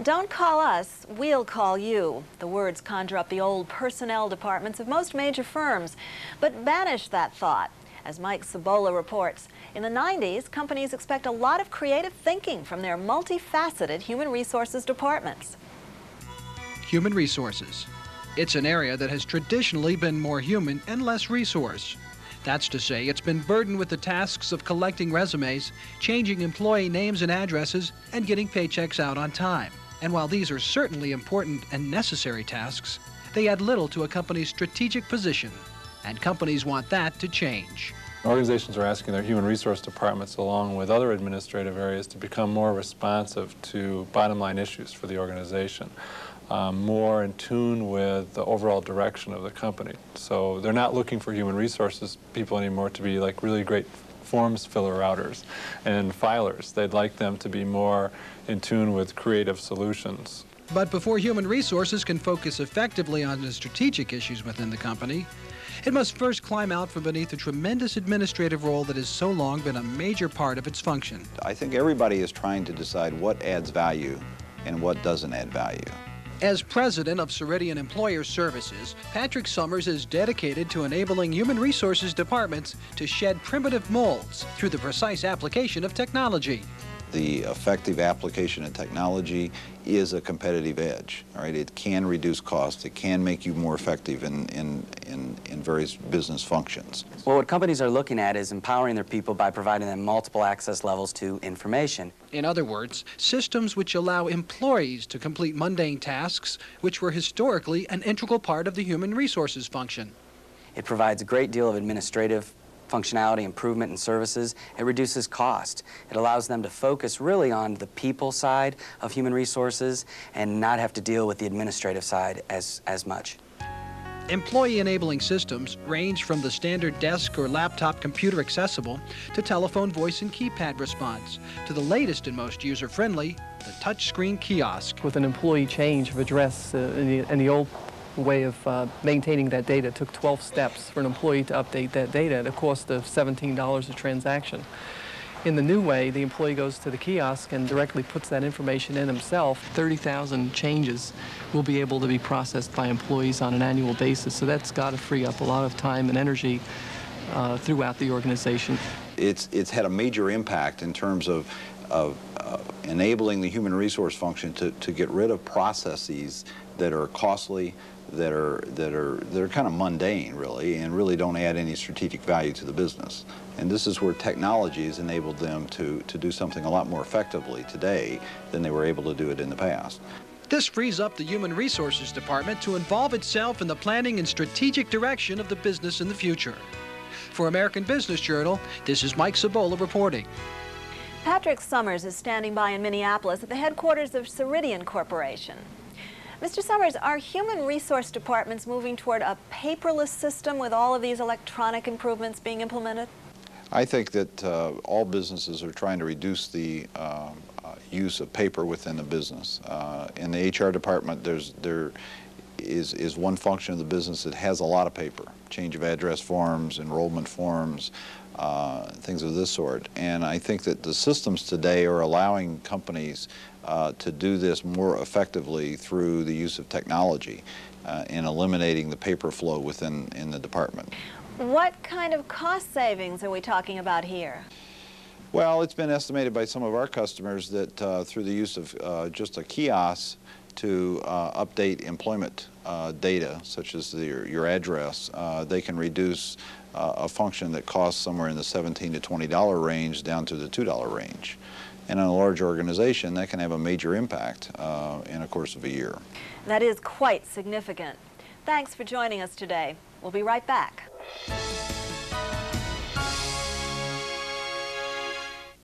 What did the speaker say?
Don't call us, we'll call you. The words conjure up the old personnel departments of most major firms, but banish that thought. As Mike Cibola reports, in the 90s, companies expect a lot of creative thinking from their multifaceted human resources departments. Human resources. It's an area that has traditionally been more human and less resource. That's to say, it's been burdened with the tasks of collecting resumes, changing employee names and addresses, and getting paychecks out on time. And while these are certainly important and necessary tasks, they add little to a company's strategic position. And companies want that to change. Organizations are asking their human resource departments, along with other administrative areas, to become more responsive to bottom-line issues for the organization, more in tune with the overall direction of the company. So they're not looking for human resources people anymore to be like really great forms filler routers and filers. They'd like them to be more in tune with creative solutions. But before human resources can focus effectively on the strategic issues within the company, it must first climb out from beneath the tremendous administrative role that has so long been a major part of its function. I think everybody is trying to decide what adds value and what doesn't add value. As president of Ceridian Employer Services, Patrick Summers is dedicated to enabling human resources departments to shed primitive molds through the precise application of technology. The effective application of technology is a competitive edge. All right, it can reduce costs. It can make you more effective in various business functions. Well, what companies are looking at is empowering their people by providing them multiple access levels to information. In other words, systems which allow employees to complete mundane tasks which were historically an integral part of the human resources function. It provides a great deal of administrative functionality, improvement in services. It reduces cost. It allows them to focus really on the people side of human resources and not have to deal with the administrative side as much. Employee-enabling systems range from the standard desk or laptop computer accessible to telephone voice and keypad response to the latest and most user-friendly, the touchscreen kiosk. With an employee change of address in the old way of maintaining that data, it took 12 steps for an employee to update that data at a cost of $17 a transaction. In the new way, the employee goes to the kiosk and directly puts that information in himself. 30,000 changes will be able to be processed by employees on an annual basis, so that's got to free up a lot of time and energy throughout the organization. It's had a major impact in terms of enabling the human resource function to get rid of processes that are costly, that are kind of mundane, really, and really don't add any strategic value to the business. And this is where technology has enabled them to do something a lot more effectively today than they were able to do it in the past. This frees up the Human Resources Department to involve itself in the planning and strategic direction of the business in the future. For American Business Journal, this is Mike Cibola reporting. Patrick Summers is standing by in Minneapolis at the headquarters of Ceridian Corporation. Mr. Summers, are human resource departments moving toward a paperless system with all of these electronic improvements being implemented? I think that all businesses are trying to reduce the use of paper within the business. In the HR department, there is one function of the business that has a lot of paper: change of address forms, enrollment forms, things of this sort. And I think that the systems today are allowing companies to do this more effectively through the use of technology and eliminating the paper flow within the department. What kind of cost savings are we talking about here? Well, it's been estimated by some of our customers that through the use of just a kiosk to update employment data, such as your address, they can reduce a function that costs somewhere in the $17 to $20 range down to the $2 range. And on a large organization, that can have a major impact in a course of a year. That is quite significant. Thanks for joining us today. We'll be right back.